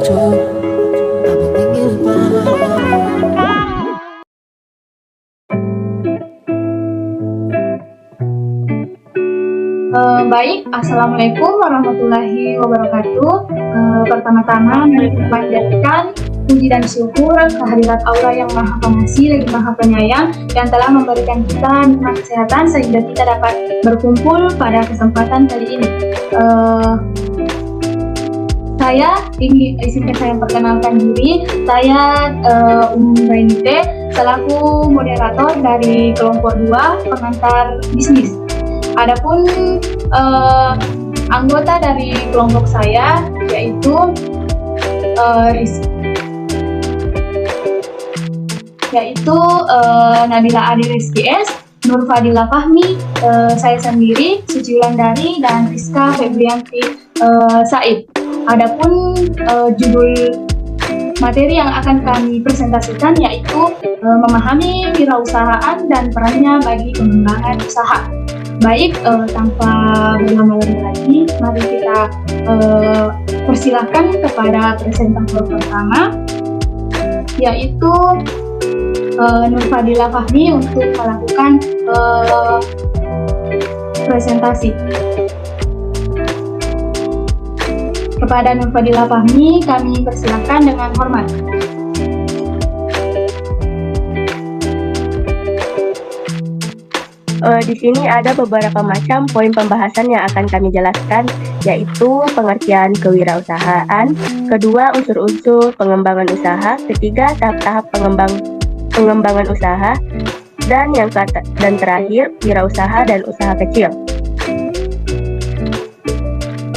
Baik, Assalamualaikum warahmatullahi wabarakatuh. Pertama-tama, mari kita panjatkan puji dan syukur kehadirat Allah yang Maha Pengasih lagi Maha Penyayang yang telah memberikan kita nikmat kesehatan sehingga kita dapat berkumpul pada kesempatan kali ini. Saya izinkan saya memperkenalkan diri. Saya Rainite selaku moderator dari kelompok 2 pengantar bisnis. Adapun anggota dari kelompok saya yaitu Nabila Adi Rizky S, Nur Fadila Fahmi, saya sendiri Suci Wulandari dan Rizka Febrianti Said. Adapun judul materi yang akan kami presentasikan yaitu memahami wirausahaan dan perannya bagi pengembangan usaha. Baik, tanpa berlama-lama lagi, mari kita persilahkan kepada presentator pertama, yaitu Nur Fadila Fahmi untuk melakukan presentasi. Kepada Nur Fadila Fahmi, kami persilahkan dengan hormat. Di sini ada beberapa macam poin pembahasan yang akan kami jelaskan, yaitu pengertian kewirausahaan, kedua unsur-unsur pengembangan usaha, ketiga tahap-tahap pengembangan usaha, dan terakhir wirausaha dan usaha kecil.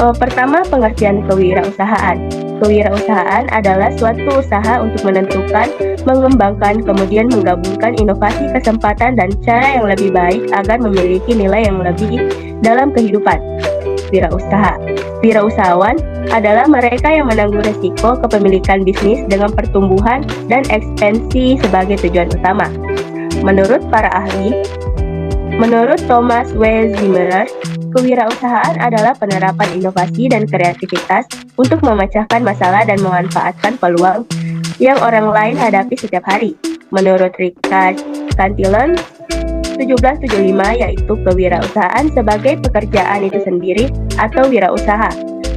Pertama, pengertian kewirausahaan. Kewirausahaan adalah suatu usaha untuk menentukan, mengembangkan, kemudian menggabungkan inovasi, kesempatan, dan cara yang lebih baik agar memiliki nilai yang lebih dalam kehidupan. Wirausahawan adalah mereka yang menanggung resiko kepemilikan bisnis dengan pertumbuhan dan ekspansi sebagai tujuan utama. Menurut Thomas W. Zimmer, kewirausahaan adalah penerapan inovasi dan kreativitas untuk memecahkan masalah dan memanfaatkan peluang yang orang lain hadapi setiap hari. Menurut Richard Cantillon, 1775, yaitu kewirausahaan sebagai pekerjaan itu sendiri atau wirausaha.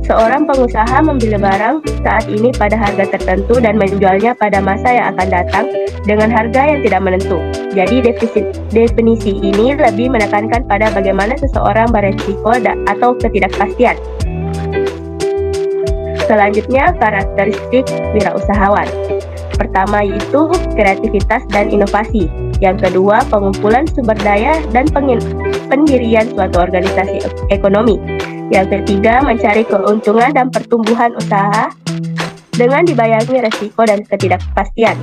Seorang pengusaha membeli barang saat ini pada harga tertentu dan menjualnya pada masa yang akan datang dengan harga yang tidak menentu. Jadi definisi ini lebih menekankan pada bagaimana seseorang beresiko atau ketidakpastian. Selanjutnya, karakteristik wirausahawan. Pertama yaitu kreativitas dan inovasi. Yang kedua, pengumpulan sumber daya dan pendirian suatu organisasi ekonomi. Yang ketiga, mencari keuntungan dan pertumbuhan usaha dengan dibayangi resiko dan ketidakpastian.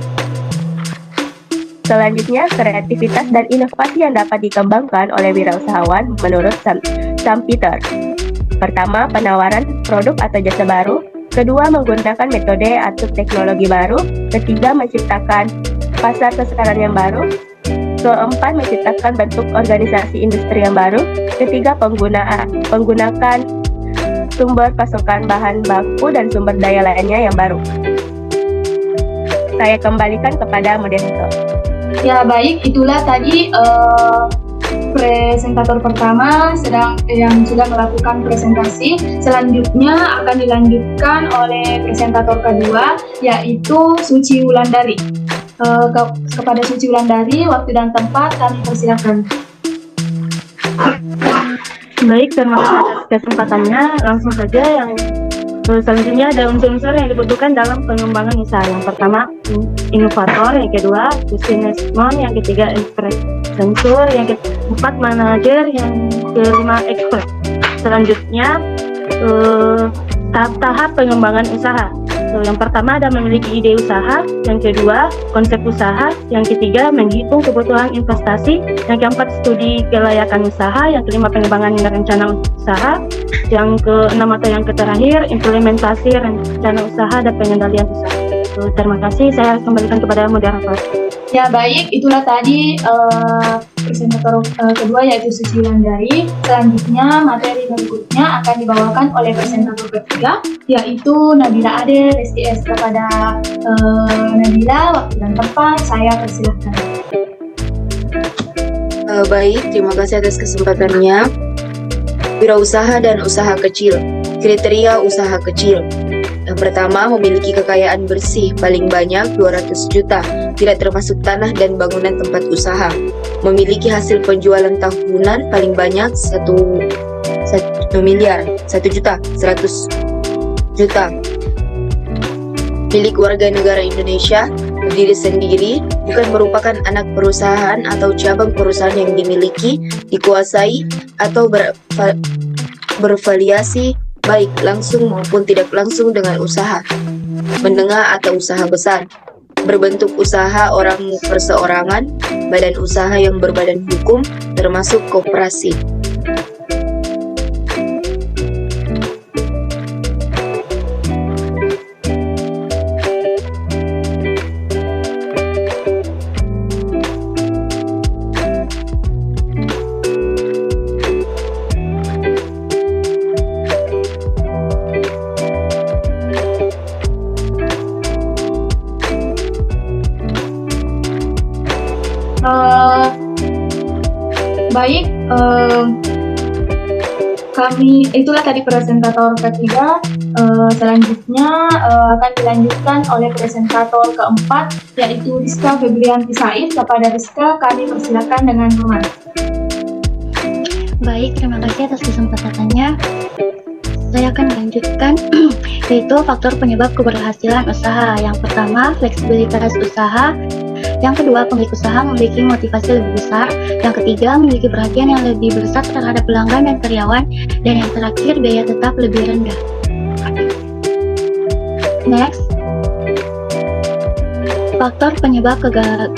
Selanjutnya, kreativitas dan inovasi yang dapat dikembangkan oleh wirausahawan menurut Sam Peter. Pertama, penawaran produk atau jasa baru. Kedua, menggunakan metode atau teknologi baru. Ketiga, menciptakan pasar sasaran yang baru. Keempat, menciptakan bentuk organisasi industri yang baru. Ketiga, menggunakan sumber pasokan bahan baku dan sumber daya lainnya yang baru. Saya kembalikan kepada moderator. Ya baik, itulah tadi presentator pertama yang sudah melakukan presentasi. Selanjutnya akan dilanjutkan oleh presentator kedua, yaitu Suci Wulandari. Kepada Suci Wulandari, waktu dan tempat kami persilakan. Baik, terima kasih atas kesempatannya. Langsung saja yang selanjutnya ada unsur-unsur yang dibutuhkan dalam pengembangan usaha. Yang pertama, inovator. Yang kedua, businessman. Yang ketiga, entrepreneur. Yang keempat, manajer. Yang kelima, expert. Selanjutnya, tahap-tahap pengembangan usaha. Yang pertama ada memiliki ide usaha, yang kedua konsep usaha, yang ketiga menghitung kebutuhan investasi, yang keempat studi kelayakan usaha, yang kelima pengembangan rencana usaha, yang keenam atau yang terakhir implementasi rencana usaha dan pengendalian usaha. Terima kasih, saya kembalikan kepada moderator. Ya baik, itulah tadi presentator kedua yaitu Suci Wulandari. Selanjutnya materi berikutnya akan dibawakan oleh presentator ketiga yaitu Nabila Ade STS. Kepada Nabila, waktu dan tempat saya persilahkan. Baik, terima kasih atas kesempatannya. Wirausaha dan usaha kecil. Kriteria usaha kecil. Yang pertama, memiliki kekayaan bersih paling banyak 200 juta, tidak termasuk tanah dan bangunan tempat usaha. Memiliki hasil penjualan tahunan paling banyak 1 miliar, 1 juta, 100 juta. Milik warga negara Indonesia, berdiri sendiri, bukan merupakan anak perusahaan atau cabang perusahaan yang dimiliki, dikuasai, atau bervariasi baik langsung maupun tidak langsung dengan usaha menengah atau usaha besar, berbentuk usaha orang perseorangan, badan usaha yang berbadan hukum, termasuk koperasi. Baik, kami itulah tadi presentator ketiga. Selanjutnya akan dilanjutkan oleh presentator keempat yaitu Rizka Febrianti Said. Kepada Rizka kami persilakan dengan hormat. Baik, terima kasih atas kesempatannya. Saya akan melanjutkan yaitu faktor penyebab keberhasilan usaha. Yang pertama, fleksibilitas usaha. Yang kedua, pemilik usaha memiliki motivasi lebih besar. Yang ketiga, memiliki perhatian yang lebih besar terhadap pelanggan dan karyawan. Dan yang terakhir, biaya tetap lebih rendah. Next, faktor penyebab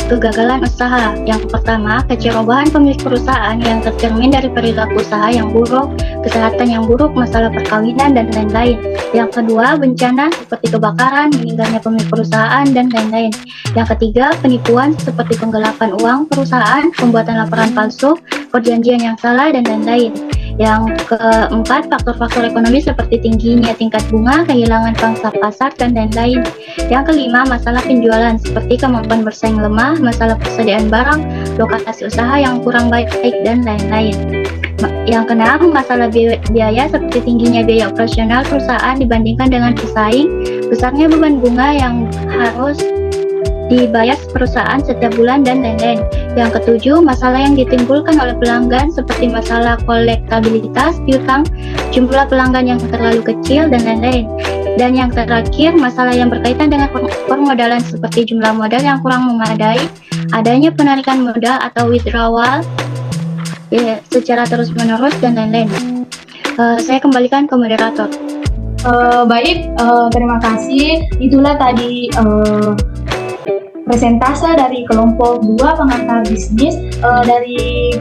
kegagalan usaha. Yang pertama, kecerobohan pemilik perusahaan yang tercermin dari perilaku usaha yang buruk, kesehatan yang buruk, masalah perkawinan, dan lain-lain. Yang kedua, bencana seperti kebakaran, meninggalnya pemilik perusahaan, dan lain-lain. Yang ketiga, penipuan seperti penggelapan uang perusahaan, pembuatan laporan palsu, perjanjian yang salah, dan lain-lain. Yang keempat, faktor-faktor ekonomi seperti tingginya tingkat bunga, kehilangan pangsa pasar, dan lain-lain. Yang kelima, masalah penjualan seperti kemampuan bersaing lemah, masalah persediaan barang, lokasi usaha yang kurang baik, dan lain-lain. Yang keenam, masalah biaya seperti tingginya biaya operasional perusahaan dibandingkan dengan pesaing, besarnya beban bunga yang harus dibayar perusahaan setiap bulan, dan lain-lain. Yang ketujuh, masalah yang ditimbulkan oleh pelanggan seperti masalah kolektabilitas piutang, jumlah pelanggan yang terlalu kecil, dan lain-lain. Dan yang terakhir, masalah yang berkaitan dengan permodalan seperti jumlah modal yang kurang memadai, adanya penarikan modal atau withdrawal secara terus-menerus, dan lain-lain. Saya kembalikan ke moderator. Baik, terima kasih. Itulah tadi presentase dari kelompok 2 pengantar bisnis. Dari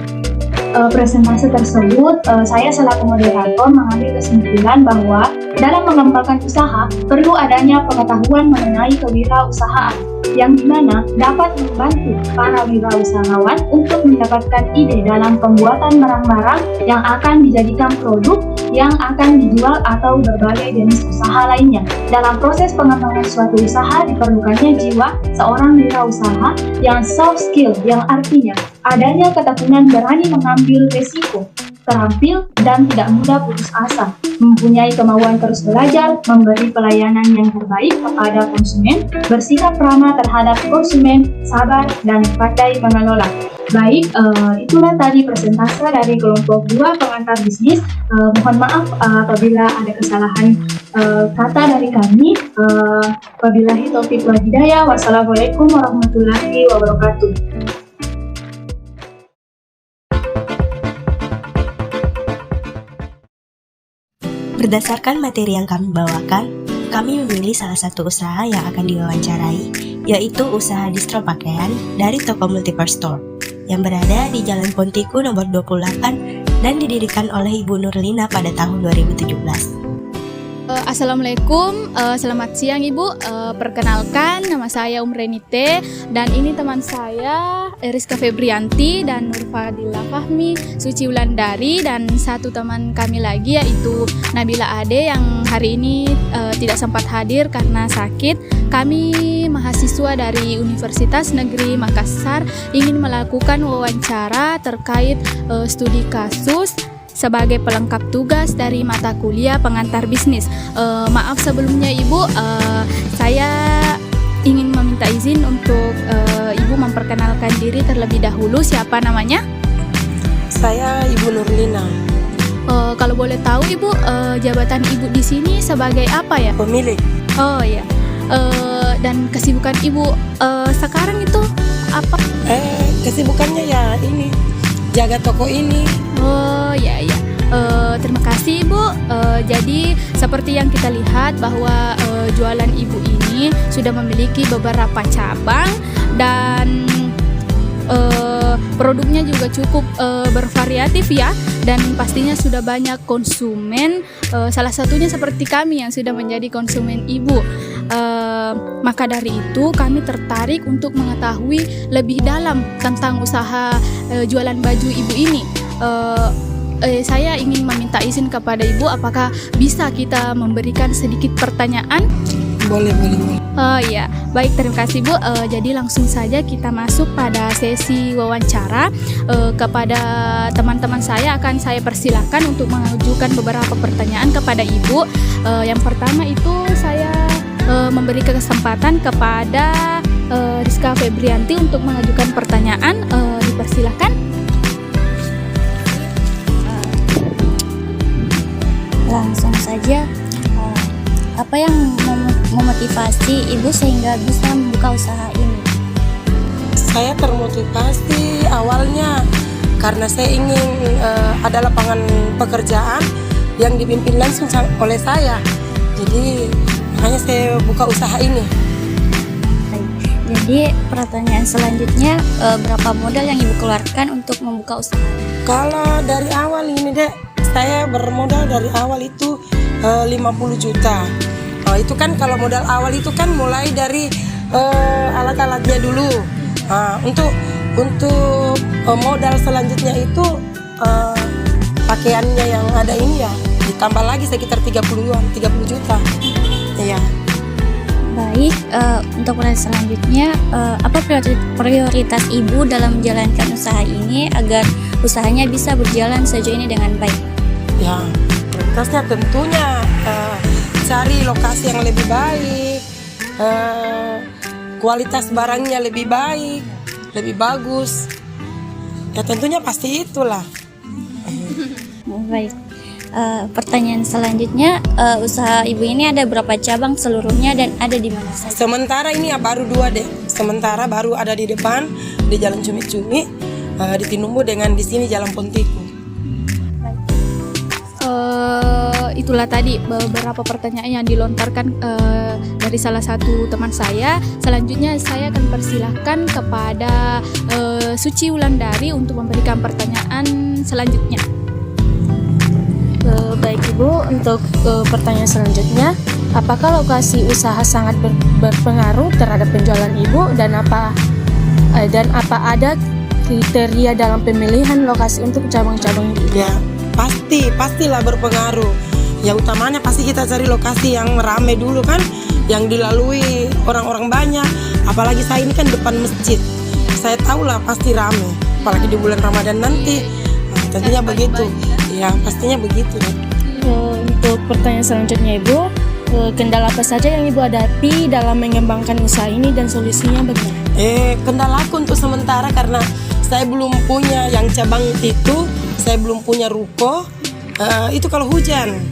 presentase tersebut, saya selaku moderator mengambil kesimpulan bahwa dalam mengembangkan usaha perlu adanya pengetahuan mengenai kewirausahaan yang dimana dapat membantu para wirausahawan untuk mendapatkan ide dalam pembuatan barang-barang yang akan dijadikan produk yang akan dijual atau berbagai jenis usaha lainnya. Dalam proses pengembangan suatu usaha diperlukannya jiwa seorang wirausaha yang soft skill, yang artinya adanya ketekunan berani mengambil resiko, terampil dan tidak mudah putus asa, mempunyai kemauan terus belajar, memberi pelayanan yang terbaik kepada konsumen, bersikap ramah terhadap konsumen, sabar, dan pandai mengelola. Baik, itulah tadi presentase dari kelompok 2 pengantar bisnis. Mohon maaf apabila ada kesalahan kata dari kami. Wabillahi taufiq wal hidayah. Wassalamualaikum warahmatullahi wabarakatuh. Berdasarkan materi yang kami bawakan, kami memilih salah satu usaha yang akan diwawancarai, yaitu usaha distro pakaian dari toko Multiple Store yang berada di Jalan Pontiku nomor 28 dan didirikan oleh Ibu Nurlina pada tahun 2017. Assalamualaikum, selamat siang Ibu. Perkenalkan, nama saya Renite dan ini teman saya Rizka Febrianti dan Nurfadila Fahmi, Suci Wulandari, dan satu teman kami lagi yaitu Nabila Ade yang hari ini tidak sempat hadir karena sakit. Kami mahasiswa dari Universitas Negeri Makassar ingin melakukan wawancara terkait studi kasus sebagai pelengkap tugas dari mata kuliah pengantar bisnis. Maaf sebelumnya Ibu, saya ingin meminta izin untuk Ibu memperkenalkan diri terlebih dahulu. Siapa namanya? Saya Ibu Nurlina. Kalau boleh tahu Ibu, jabatan Ibu di sini sebagai apa ya? Pemilik. Oh ya. Dan kesibukan Ibu sekarang itu apa? Kesibukannya ya ini, jaga toko ini. Oh ya. Terima kasih Ibu. Jadi seperti yang kita lihat bahwa jualan Ibu ini sudah memiliki beberapa cabang dan produknya juga cukup bervariatif ya, dan pastinya sudah banyak konsumen. Salah satunya seperti kami yang sudah menjadi konsumen Ibu. Maka dari itu kami tertarik untuk mengetahui lebih dalam tentang usaha jualan baju Ibu ini. Saya ingin meminta izin kepada Ibu, apakah bisa kita memberikan sedikit pertanyaan? Boleh. Oh iya, baik, terima kasih Bu. Jadi langsung saja kita masuk pada sesi wawancara. Kepada teman-teman saya akan saya persilakan untuk mengajukan beberapa pertanyaan kepada Ibu. Yang pertama itu saya memberi kesempatan kepada Rizka Febrianti untuk mengajukan pertanyaan. Dipersilakan. Langsung saja, apa yang memotivasi Ibu sehingga bisa membuka usaha ini? Saya termotivasi awalnya karena saya ingin ada lapangan pekerjaan yang dipimpin langsung oleh saya. Jadi makanya saya buka usaha ini. Jadi pertanyaan selanjutnya, berapa modal yang Ibu keluarkan untuk membuka usaha? Kalau dari awal ini Dek, saya bermodal dari awal itu 50 juta. Itu kan kalau modal awal itu kan mulai dari alat-alatnya dulu. Untuk modal selanjutnya itu pakaiannya yang ada ini ya, ditambah lagi sekitar 30 juta. Iya. Baik, untuk pertanyaan selanjutnya, apa prioritas Ibu dalam menjalankan usaha ini agar usahanya bisa berjalan sejauh ini dengan baik? Ya, prioritasnya tentunya cari lokasi yang lebih baik, kualitas barangnya lebih baik, lebih bagus. Ya tentunya pasti itulah. Baik, pertanyaan selanjutnya, usaha Ibu ini ada berapa cabang seluruhnya dan ada di mana saja? Sementara ini ya baru 2 deh. Sementara baru ada di depan di Jalan Cumi-Cumi, di Tinumbu dengan di sini Jalan Pontiku. Itulah tadi beberapa pertanyaan yang dilontarkan dari salah satu teman saya. Selanjutnya saya akan persilahkan kepada Suci Wulandari untuk memberikan pertanyaan selanjutnya. Baik Ibu, untuk pertanyaan selanjutnya, apakah lokasi usaha sangat berpengaruh terhadap penjualan Ibu dan apa ada kriteria dalam pemilihan lokasi untuk cabang-cabang Ibu? Ya, pastilah berpengaruh. Ya utamanya pasti kita cari lokasi yang ramai dulu kan, yang dilalui orang-orang banyak. Apalagi saya ini kan depan masjid. Saya tahu lah pasti ramai. Apalagi di bulan Ramadan nanti. Tentunya begitu. Ya pastinya begitu. Untuk pertanyaan selanjutnya Ibu, kendala apa saja yang Ibu hadapi dalam mengembangkan usaha ini dan solusinya bagaimana? Kendalaku untuk sementara karena saya belum punya yang cabang itu, saya belum punya ruko. Itu kalau hujan.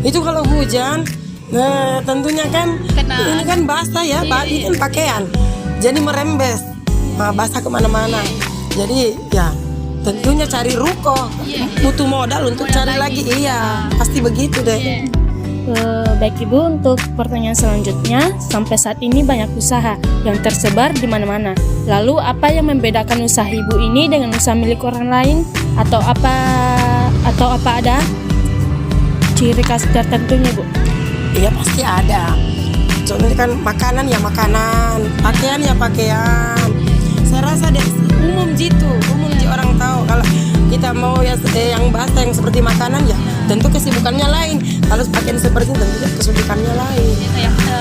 Itu kalau hujan, tentunya kan ini kan basah ya, ini kan pakaian, jadi merembes, basah kemana-mana. Jadi ya tentunya cari ruko, butuh modal untuk cari lagi. Iya, pasti begitu deh. Baik Ibu, untuk pertanyaan selanjutnya, sampai saat ini banyak usaha yang tersebar di mana-mana. Lalu apa yang membedakan usaha Ibu ini dengan usaha milik orang lain, atau apa ada ciri khas tertentunya, Bu? Iya pasti ada. Contohnya kan makanan ya makanan, pakaian ya pakaian. Saya rasa deh umum gitu, umum di orang tahu. Kalau kita mau ya yang bahasa yang seperti makanan ya tentu kesibukannya lain. Kalau pakaian seperti itu tentu kesibukannya lain.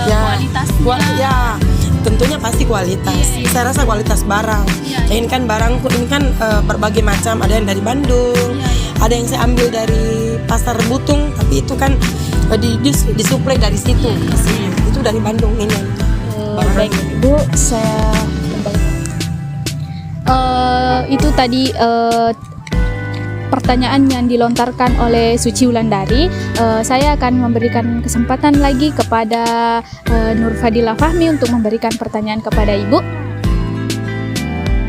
Ya tentunya pasti kualitas. Saya rasa kualitas barang. Ini kan barangku ini kan berbagai macam. Ada yang dari Bandung, ada yang saya ambil dari Pasar Butung, tapi itu kan disuplai dari situ. Itu dari Bandung ini. Baik, Ibu, saya itu tadi pertanyaan yang dilontarkan oleh Suci Wulandari. Saya akan memberikan kesempatan lagi kepada Nur Fadila Fahmi untuk memberikan pertanyaan kepada Ibu.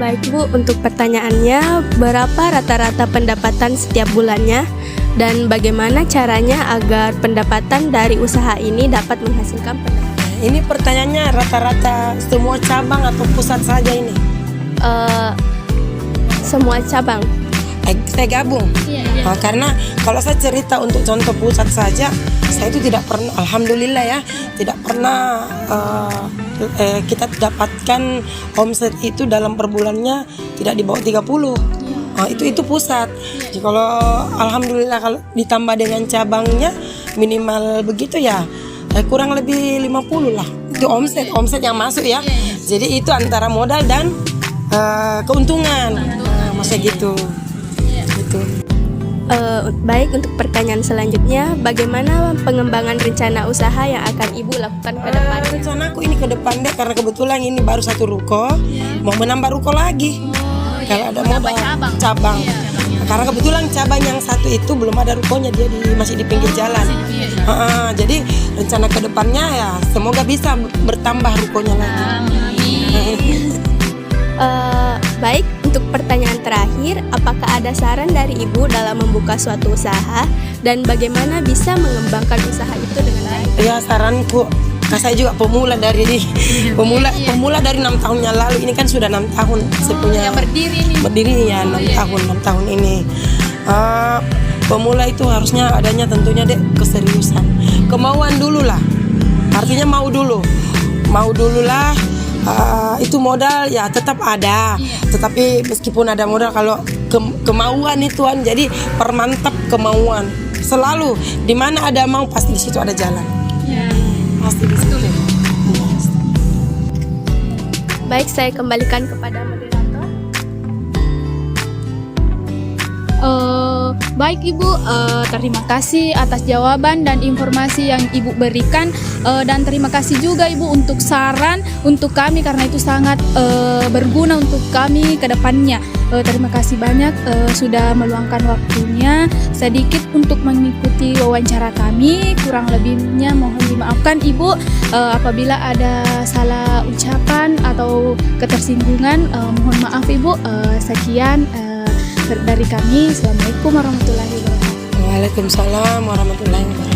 Baik Bu, untuk pertanyaannya, berapa rata-rata pendapatan setiap bulannya dan bagaimana caranya agar pendapatan dari usaha ini dapat menghasilkan pendapatan? Ini pertanyaannya rata-rata semua cabang atau pusat saja ini? Semua cabang. Saya gabung. Karena kalau saya cerita untuk contoh pusat saja, saya itu tidak pernah, alhamdulillah ya, tidak pernah kita dapatkan omset itu dalam per bulannya tidak di bawah 30. Itu pusat. Jadi kalau alhamdulillah kalau ditambah dengan cabangnya minimal begitu ya, kurang lebih 50 lah. Itu omset yang masuk ya. Jadi itu antara modal dan keuntungan. Maksudnya gitu. Baik, untuk pertanyaan selanjutnya, bagaimana pengembangan rencana usaha yang akan Ibu lakukan ke depan? Rencanaku ini ke depan deh, karena kebetulan ini baru satu ruko, mau menambah ruko lagi. Kalau ada modal cabang. Karena kebetulan cabang yang satu itu belum ada rukonya, dia masih di pinggir jalan. Jadi rencana ke depannya ya semoga bisa bertambah rukonya lagi. Baik, untuk pertanyaan terakhir, apakah ada saran dari Ibu dalam membuka suatu usaha dan bagaimana bisa mengembangkan usaha itu dengan baik? Ya saranku, saya juga pemula dari 6 tahun yang lalu. Ini kan sudah 6 tahun saya punya berdiri ya 6 tahun ini. Pemula itu harusnya adanya tentunya keseriusan, kemauan dulu lah. Artinya mau dulu lah. Itu modal ya tetap ada, tetapi meskipun ada modal, kalau kemauan itu kan, jadi permantap kemauan. Selalu di mana ada mau pasti di situ ada jalan. Pasti di situ. Baik, saya kembalikan kepada moderator. Baik Ibu, terima kasih atas jawaban dan informasi yang Ibu berikan, dan terima kasih juga Ibu untuk saran untuk kami, karena itu sangat berguna untuk kami ke depannya. Terima kasih banyak sudah meluangkan waktunya sedikit untuk mengikuti wawancara kami. Kurang lebihnya mohon dimaafkan Ibu apabila ada salah ucapan atau ketersinggungan. Mohon maaf Ibu. Sekian dari kami. Assalamualaikum warahmatullahi wabarakatuh. Waalaikumsalam warahmatullahi wabarakatuh.